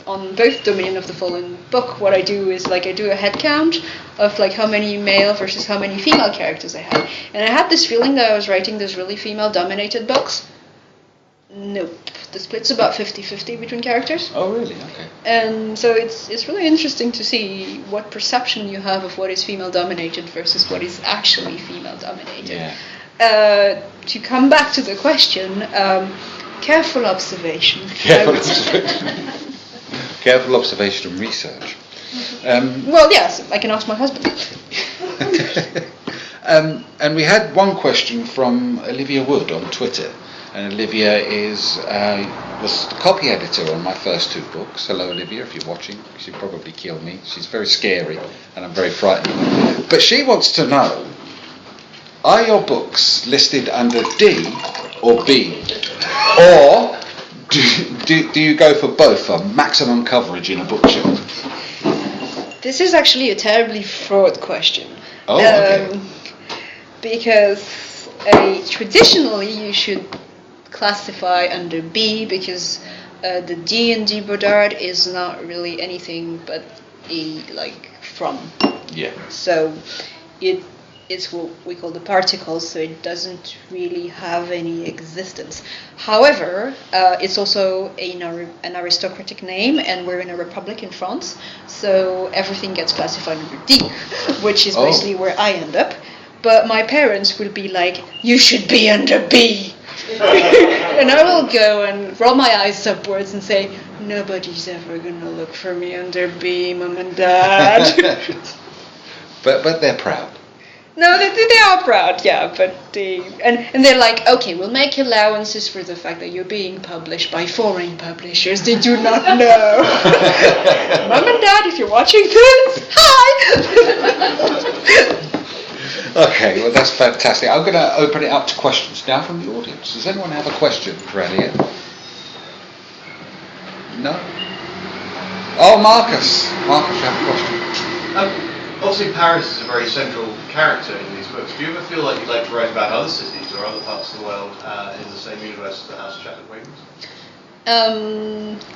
on both Dominion of the Fallen book, what I do is like I do a head count of like how many male versus how many female characters I had. And I had this feeling that I was writing those really female dominated books. Nope. The split's about 50-50 between characters. Oh really? Okay. And so it's really interesting to see what perception you have of what is female dominated versus what is actually female dominated. Yeah. To come back to the question, careful observation. Careful observation and research. Well, yes, I can ask my husband. And we had one question from Olivia Wood on Twitter. And Olivia was the copy editor on my first two books. Hello, Olivia, if you're watching. She'd probably kill me. She's very scary, and I'm very frightened. But she wants to know, are your books listed under D or B? Or do you go for both for maximum coverage in a bookshelf? This is actually a terribly fraught question. Oh, okay. Because traditionally you should classify under B, because the D in De Bodard is not really anything but a from. Yeah. So it's what we call the particles, so it doesn't really have any existence. However, it's also an aristocratic name, and we're in a republic in France, so everything gets classified under D, which is basically where I end up. But my parents will be like, "You should be under B." And I will go and roll my eyes upwards and say, "Nobody's ever gonna look for me under B, Mum and Dad." But they're proud. No, they are proud, yeah, but and they're like, "Okay, we'll make allowances for the fact that you're being published by foreign publishers. They do not know." Mum and Dad, if you're watching this, hi! Okay, well that's fantastic. I'm going to open it up to questions now from the audience. Does anyone have a question for Aliette? No? Oh, Marcus. Marcus, you have a question? Obviously Paris is a very central character in these books. Do you ever feel like you'd like to write about other cities or other parts of the world in the same universe as the House of Chaplet Wings?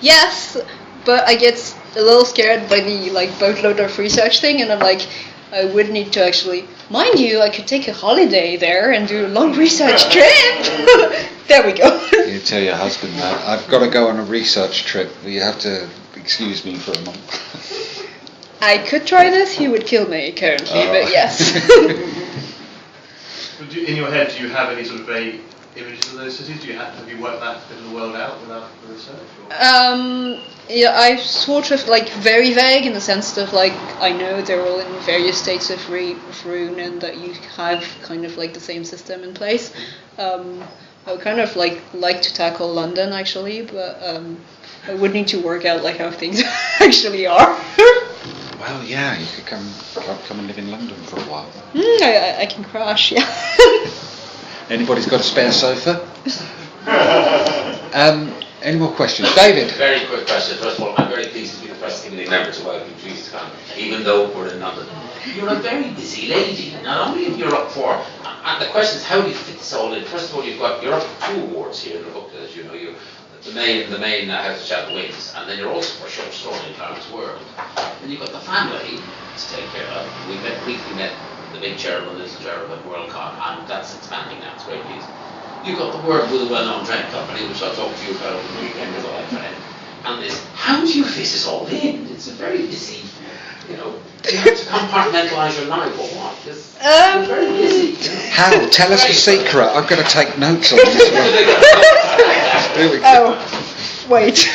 Yes, but I get a little scared by the boatload of research thing, and I'm like, I would need to actually, mind you, I could take a holiday there and do a long research trip. There we go. You tell your husband that. I've got to go on a research trip. You have to excuse me for a month. I could try this. He would kill me currently, but yes. In your head, do you have any sort of vague images of those cities? Have you worked that bit of the world out without the research? Or? Yeah, I sort of very vague in the sense that I know they're all in various states of ruin and that you have kind of the same system in place. I would kind of like to tackle London actually, but I would need to work out how things actually are. Well, yeah, you could come and live in London for a while. I can crash, yeah. Anybody's got a spare sofa? Any more questions? David? Very quick question. First of all, I'm very pleased to be the first committee member to welcome you to come, even though we're in London. You're a very busy lady. Not only are you up for, and the question is, how do you fit this all in? First of all, you're up for 2 awards here in the book, as you know. The main House of Chat wins, and then you're also for short story in Clarence World. And you've got the family to take care of. We briefly met the big chairman, little chairman at WorldCon, and that's expanding now. It's great news. You've got the work with a well-known train company, which I'll talk to you about over the weekend with all my friend. And this, how do you fit it all in? It's a very busy, do you have to compartmentalise your life or what? Because you're very busy. How? Tell us the secret. I've got to take notes on this one. There we go. Oh, wait.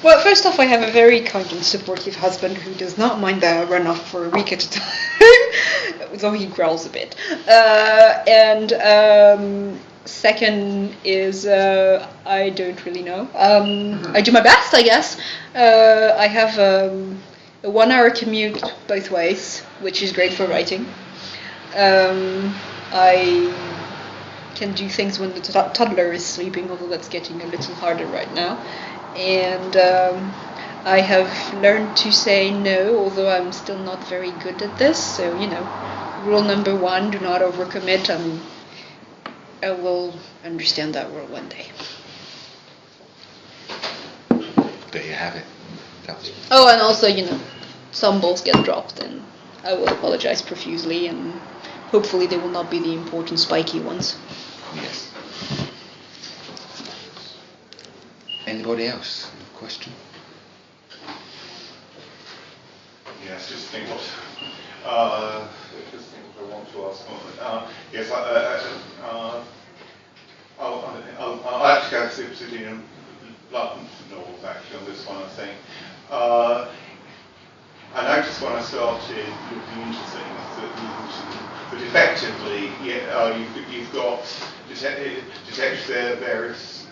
Well, first off, I have a very kind and supportive husband who does not mind that I run off for a week at a time, though he growls a bit. Second is I don't really know. I do my best, I guess. I have a 1-hour commute both ways, which is great for writing. I can do things when the toddler is sleeping, although that's getting a little harder right now. And I have learned to say no, although I'm still not very good at this. So, rule number 1, do not overcommit, and I will understand that rule one day. There you have it. Oh, and also, some balls get dropped, and I will apologize profusely, and hopefully they will not be the important spiky ones. Yes. Anybody else? Question? Yes, just think what I want to ask. Yes, I'll actually go to Obsidian London novels actually on this one, I think. I noticed when I started looking into things that effectively, you've got detectives there, various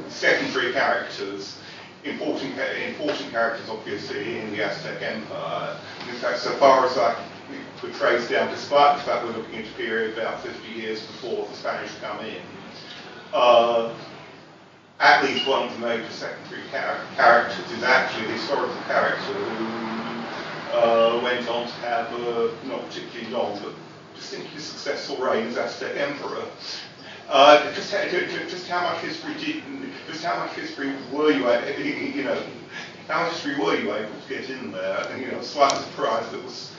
secondary characters, important characters obviously in the Aztec Empire. In fact, so far as I could trace down, despite the fact we're looking at a period about 50 years before the Spanish come in, at least one of the major secondary characters is actually the historical character who went on to have a not particularly long but distinctly successful reign as Aztec Emperor. Just how much history were you able to get in there? And slightly surprised there was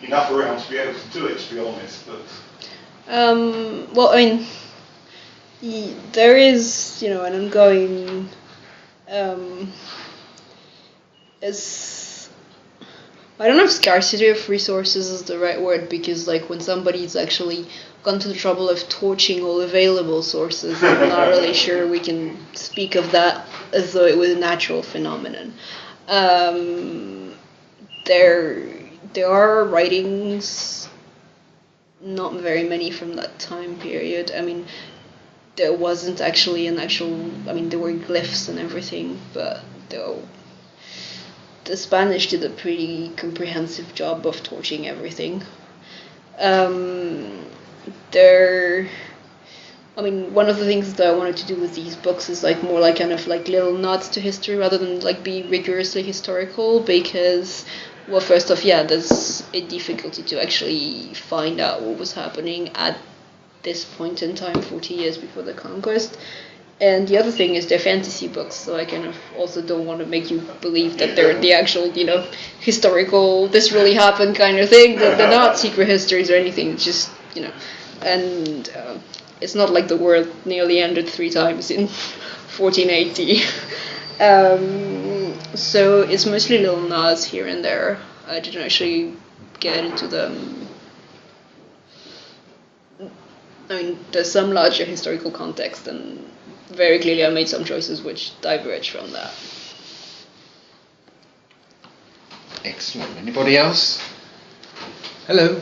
enough around to be able to do it, to be honest. But well, I mean, there is an ongoing I don't know if scarcity of resources is the right word, because when somebody's actually gone to the trouble of torching all available sources, I'm not really sure we can speak of that as though it was a natural phenomenon. There are writings, not very many from that time period. I mean, there wasn't actually there were glyphs and everything, but the Spanish did a pretty comprehensive job of torching everything. One of the things that I wanted to do with these books is more little nods to history rather than be rigorously historical, because, well, first off, there's a difficulty to actually find out what was happening at this point in time, 40 years before the conquest. And the other thing is they're fantasy books, so I also don't want to make you believe that they're the actual, historical, this really happened kind of thing. They're not secret histories or anything, it's just, and it's not like the world nearly ended 3 times in 1480. So it's mostly little nods here and there. I didn't actually get into them. There's some larger historical context, and very clearly I made some choices which diverge from that. Excellent. Anybody else? Hello.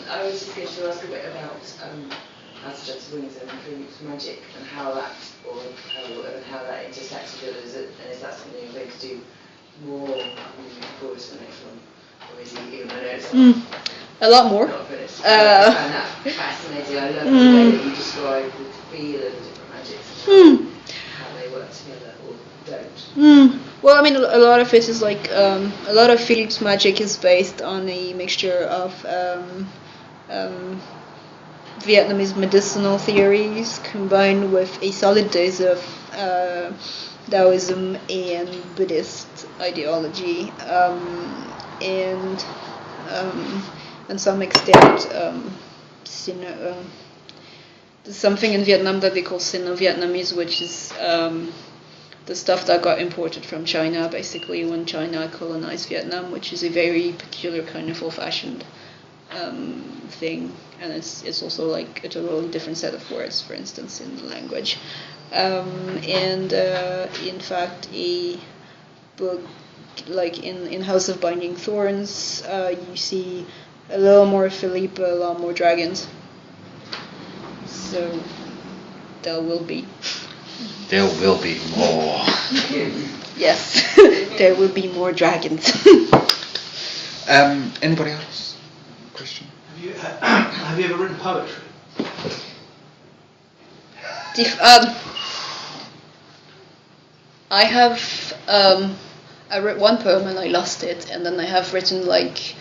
I was just going to ask a bit about Aztec's wings and Phoenix magic and how that intersects with others, and is that something you're going to do more moving forward to the next one, or is it even? I know it's a lot more. Not finished. I find that fascinating. I love the way that you describe the feel of the different magics and how they work together or don't. Well, I mean, a lot of it is like a lot of Philip's magic is based on a mixture of Vietnamese medicinal theories combined with a solid dose of Taoism and Buddhist ideology, and to some extent, there's something in Vietnam that they call Sino-Vietnamese, which is the stuff that got imported from China, basically, when China colonized Vietnam, which is a very peculiar kind of old-fashioned thing, and it's also like a totally different set of words, for instance, in the language. In fact, a book like in House of Binding Thorns, you see a little more Philippe, a lot more dragons. So there will be. There will be more. Yes, there will be more dragons. Anybody else? Question? Have you ever written poetry? I have. I wrote one poem and I lost it, and then I have written like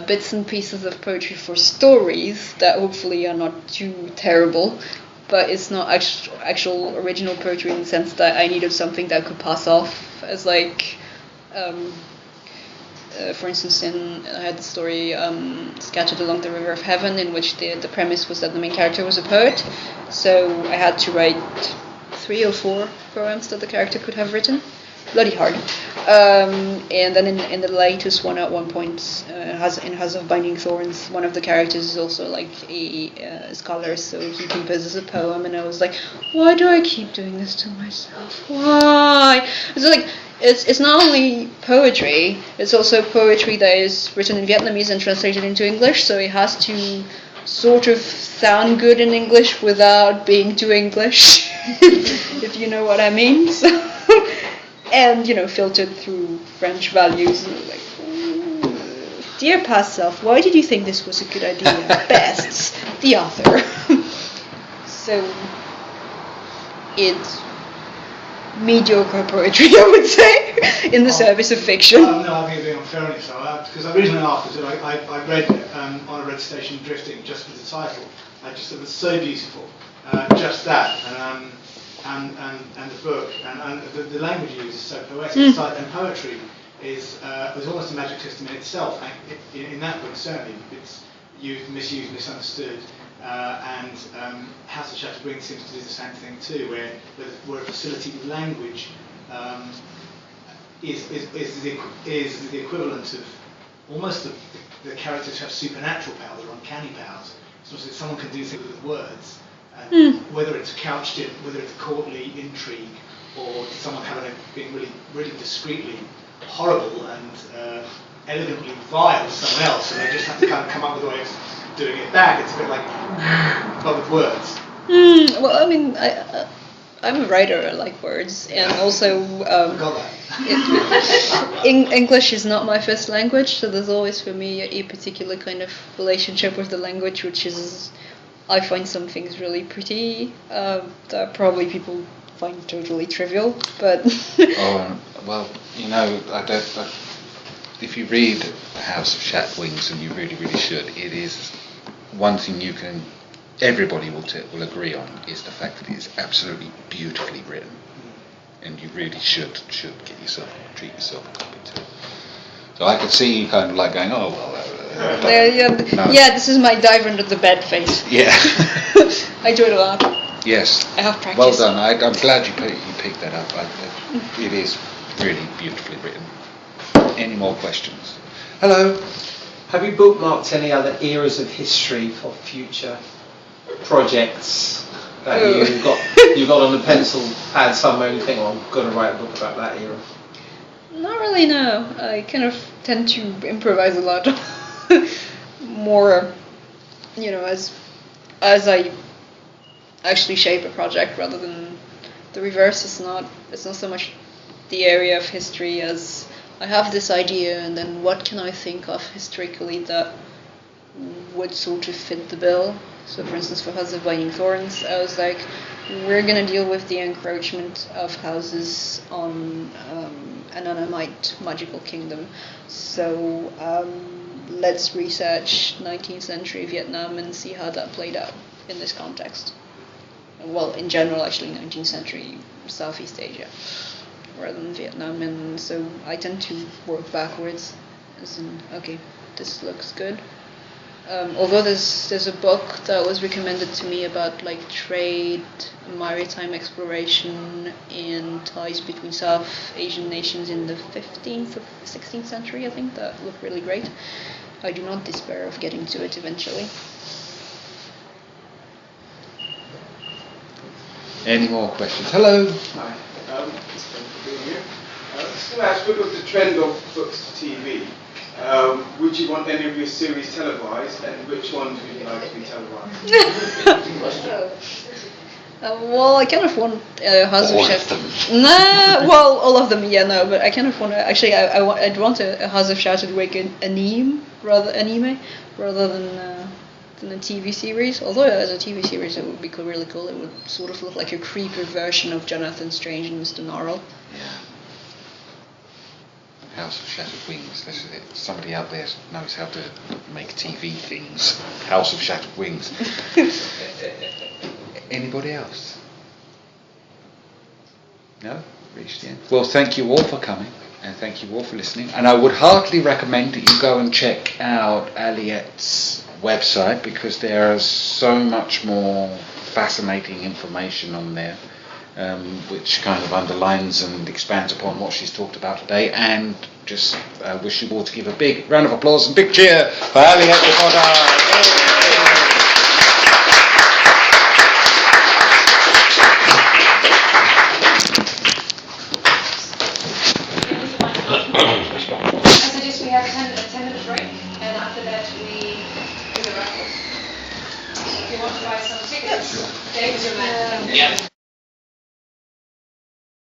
bits and pieces of poetry for stories that hopefully are not too terrible, but it's not actual original poetry in the sense that I needed something that could pass off as like. For instance, I had the story Scattered Along the River of Heaven, in which the premise was that the main character was a poet, so I had to write 3 or 4 poems that the character could have written. Bloody hard. And then in the latest one, at one point, in House of Binding Thorns, one of the characters is also like a scholar, so he composes a poem, and I was like, why do I keep doing this to myself? Why? It's like, it's not only poetry, it's also poetry that is written in Vietnamese and translated into English, so it has to sort of sound good in English without being too English, if you know what I mean. So, and, filtered through French values, and like, dear past self, why did you think this was a good idea? Best, the author. So, it's mediocre poetry, I would say, in the service of fiction. No, I think it's being unfair on yourself, because the reason I asked is that I read On a Red Station Drifting just for the title. I just thought it was so beautiful, just that, and the book, and the language used is so poetic. And poetry is almost a magic system in itself. In that book, certainly, it's used, misused, misunderstood. And House of Chateaubriand seems to do the same thing too, where a facility with language is the equivalent of almost the characters have supernatural powers or uncanny powers. So that someone can do things with words, whether it's couched in, whether it's courtly intrigue, or someone being really, really discreetly horrible and elegantly vile to someone else, and they just have to kind of come up with a way of doing it back. It's a bit like, but with words. Well, I mean, I'm a writer. I like words, and also English is not my first language, so there's always for me a particular kind of relationship with the language, which is I find some things really pretty that probably people find totally trivial, but. Well, if you read House of Shatwings, and you really, really should, it is one thing everybody will agree on, is the fact that it is absolutely beautifully written, and you really should treat yourself a copy too. So I could see you kind of like going, oh well. Yeah, this is my dive under the bed face. Yeah. I do it a lot. Yes. I have practice. Well done. I'm glad you picked that up. It is really beautifully written. Any more questions? Hello. Have you bookmarked any other eras of history for future projects that you got on a pencil pad somewhere and you think, I'm going to write a book about that era? Not really, no. I kind of tend to improvise a lot. More, as I actually shape a project rather than the reverse. It's not so much the area of history as I have this idea, and then what can I think of historically that would sort of fit the bill. So, for instance, for House of Binding Thorns, I was like, we're going to deal with the encroachment of houses on an Anamite magical kingdom. So, let's research 19th century Vietnam and see how that played out in this context. Well, in general, actually, 19th century Southeast Asia, rather than Vietnam. And so I tend to work backwards, as in, okay, this looks good. Although there's a book that was recommended to me about like trade, maritime exploration, and ties between South Asian nations in the 15th or 16th century, I think, that looked really great. I do not despair of getting to it eventually. Any more questions? Hello. Hi, thanks for being here. Just going to ask, with the trend of books to TV, would you want any of your series televised, and which ones would you like to be televised? Well, I kind of want House of All Shadow. of them. Nah, well, all of them, yeah, no, but I kind of want to. Actually, I'd want a House of Shattered Wake anime rather than a TV series. Although as a TV series, it would be really cool. It would sort of look like a creepier version of Jonathan Strange and Mr. Gnarl. Yeah. House of Shattered Wings. This is it. Somebody out there knows how to make TV things. House of Shattered Wings. Anybody else? No? Reached the end. Well, thank you all for coming, and thank you all for listening. And I would heartily recommend that you go and check out Aliette's website, because there is so much more fascinating information on there, which kind of underlines and expands upon what she's talked about today. And just wish you all to give a big round of applause and big cheer for Aliette De Bodard. I suggest we have a 10-minute break, and after that we do the raffle. So if you want to buy some tickets, David's your man. Yeah.